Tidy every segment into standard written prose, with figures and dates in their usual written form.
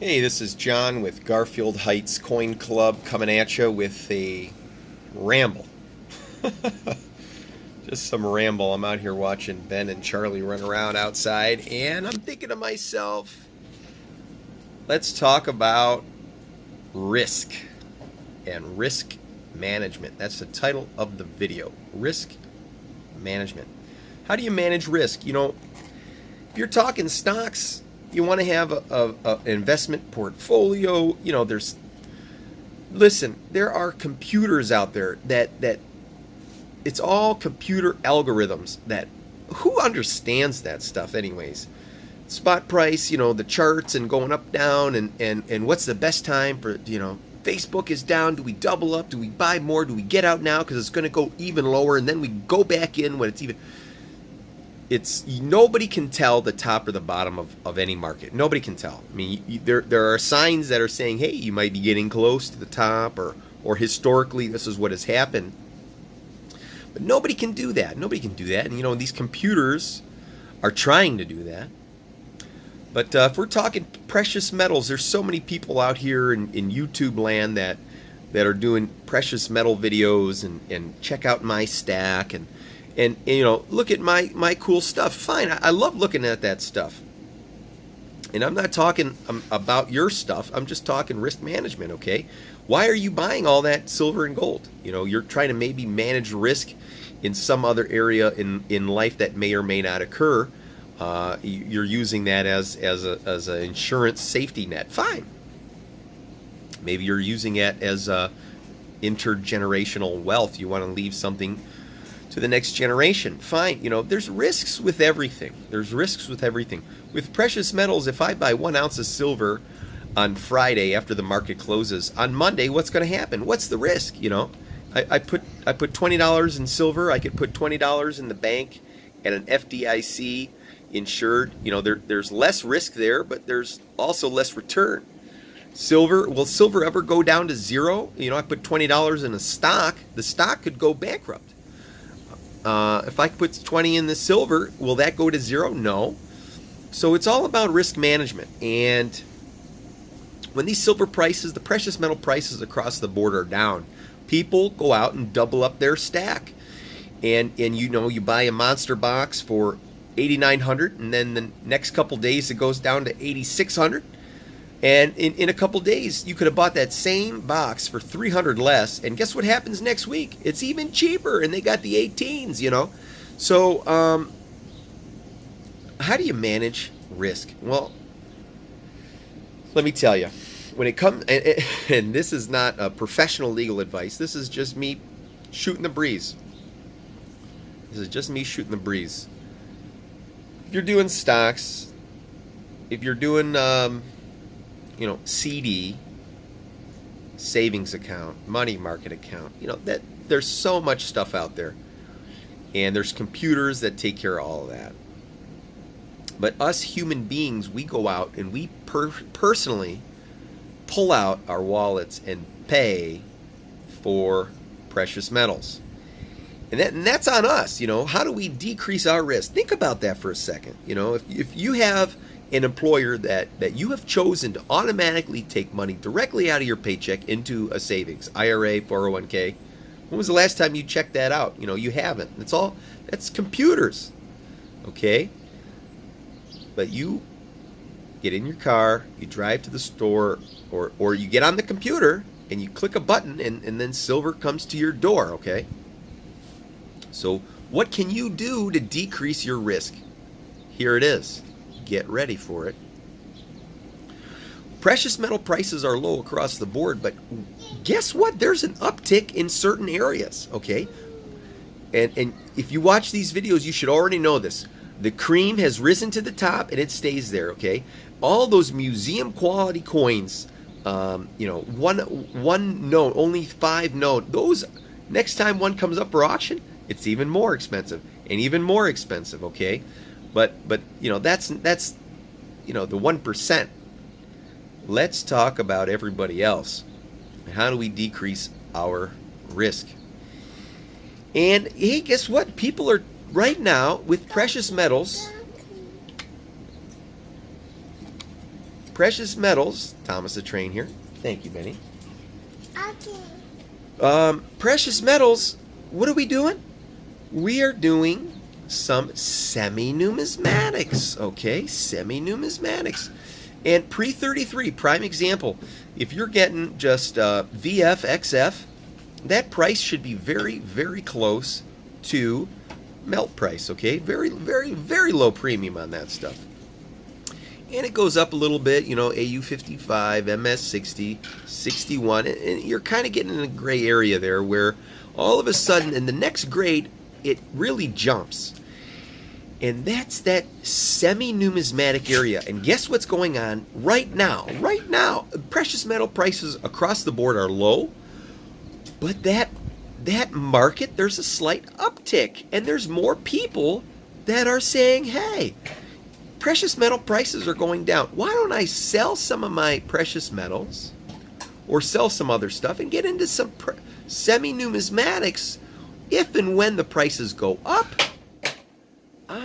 Hey, this is John with Garfield Heights Coin Club coming at you with a ramble. Just some ramble. I'm out here watching Ben and Charlie run around outside, and I'm thinking to myself, let's talk about risk and risk management. That's the title of the video. Risk management. How do you manage risk? If you're talking stocks, you want to have an investment portfolio. There are computers out there that it's all computer algorithms that who understands that stuff anyways. Spot price, the charts and going up, down, and what's the best time for, Facebook is down. Do we double up? Do we buy more? Do we get out now because it's going to go even lower, and then we go back in when it's even. It's nobody can tell the top or the bottom of any market. Nobody can tell. I mean, there are signs that are saying, hey, you might be getting close to the top, or historically this is what has happened. But nobody can do that. Nobody can do that. And these computers are trying to do that. But if we're talking precious metals, there's so many people out here in YouTube land that are doing precious metal videos and check out my stack and look at my cool stuff. Fine, I love looking at that stuff. And I'm not talking about your stuff. I'm just talking risk management, okay? Why are you buying all that silver and gold? You're trying to maybe manage risk in some other area in life that may or may not occur. You're using that as an insurance safety net. Fine. Maybe you're using it as intergenerational wealth. You want to leave something to the next generation. Fine. There's risks with everything. With precious metals, if I buy 1 ounce of silver on Friday after the market closes, on Monday, what's going to happen? What's the risk? I put $20 in silver. I could put $20 in the bank at an FDIC insured. There's less risk there, but there's also less return. Will silver ever go down to zero? I put $20 in a stock. The stock could go bankrupt. If I put 20 in the silver, will that go to zero? No. So it's all about risk management. And when these silver prices, the precious metal prices across the board are down, people go out and double up their stack. And you buy a monster box for $8,900, and then the next couple days it goes down to $8,600. And in a couple days, you could have bought that same box for $300 less. And guess what happens next week? It's even cheaper, and they got the 18s, So, how do you manage risk? Well, let me tell you. When it comes, and this is not a professional legal advice. This is just me shooting the breeze. If you're doing stocks, if you're doing CD, savings account, money market account, that there's so much stuff out there, and there's computers that take care of all of that. But us human beings, we go out and we personally pull out our wallets and pay for precious metals, and that's on us. How do we decrease our risk? Think about that for a second. If you have an employer that you have chosen to automatically take money directly out of your paycheck into a savings, IRA, 401k. When was the last time you checked that out? You haven't. That's computers. Okay? But you get in your car, you drive to the store, or you get on the computer and you click a button and then silver comes to your door, okay? So what can you do to decrease your risk? Here it is. Get ready for it. Precious metal prices are low across the board, but guess what? There's an uptick in certain areas, okay? And if you watch these videos, you should already know this. The cream has risen to the top, and it stays there, okay? All those museum quality coins, one note, only 5 note. Those, next time one comes up for auction, it's even more expensive and even more expensive, okay? But that's the 1%. Let's talk about everybody else. How do we decrease our risk? And hey, guess what? People are right now with precious metals. precious metals, Thomas the Train here. Thank you, Benny. Okay. Precious metals, what are we doing? We are doing some semi-numismatics, okay? Semi-numismatics. And pre-33, prime example, if you're getting just VF, XF, that price should be very, very close to melt price, okay? Very, very, very low premium on that stuff. And it goes up a little bit, you know, AU55, MS60, 61, and you're kind of getting in a gray area there where all of a sudden in the next grade, it really jumps. And that's that semi-numismatic area. And guess what's going on right now? Right now, precious metal prices across the board are low, but that market, there's a slight uptick, and there's more people that are saying, hey, precious metal prices are going down. Why don't I sell some of my precious metals or sell some other stuff and get into some semi-numismatics if and when the prices go up?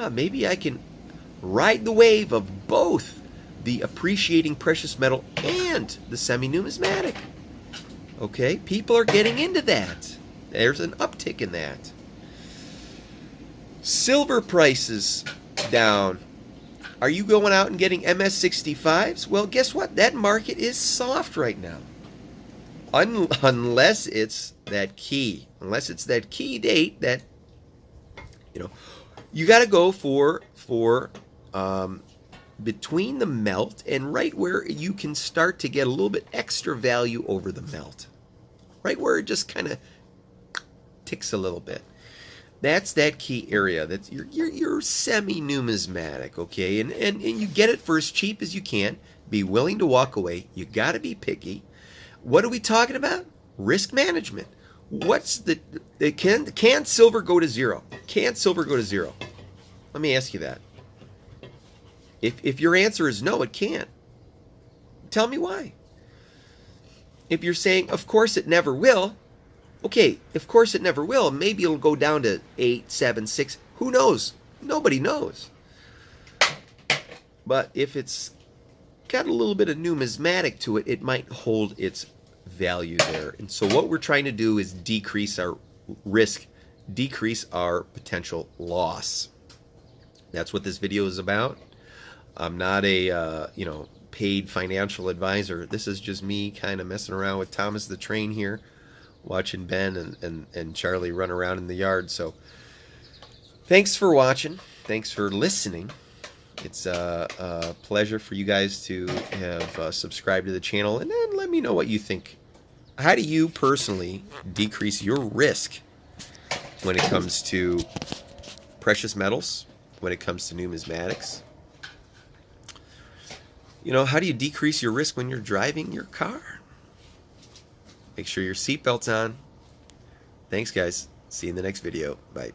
Maybe I can ride the wave of both the appreciating precious metal and the semi-numismatic. Okay, people are getting into that. There's an uptick in that. Silver prices down. Are you going out and getting MS65s? Well, guess what? That market is soft right now. Unless it's that key. Unless it's that key date that, you know, you got to go for between the melt and right where you can start to get a little bit extra value over the melt. Right where it just kind of ticks a little bit. That's that key area. That's your semi-numismatic, okay? And you get it for as cheap as you can. Be willing to walk away. You got to be picky. What are we talking about? Risk management. What's can silver go to zero? Can silver go to zero? Let me ask you that. If your answer is no, it can't. Tell me why. If you're saying, of course it never will, okay, of course it never will. Maybe it'll go down to 8, 7, 6. Who knows? Nobody knows. But if it's got a little bit of numismatic to it, it might hold its value there. And so what we're trying to do is decrease our risk, decrease our potential loss. That's what this video is about. I'm not a paid financial advisor. This is just me kind of messing around with Thomas the Train here, watching Ben and Charlie run around in the yard. So thanks for watching. Thanks for listening. It's a pleasure for you guys to have subscribed to the channel, and then let me know what you think. How do you personally decrease your risk when it comes to precious metals, when it comes to numismatics? You know, how do you decrease your risk when you're driving your car? Make sure your seatbelt's on. Thanks, guys. See you in the next video. Bye.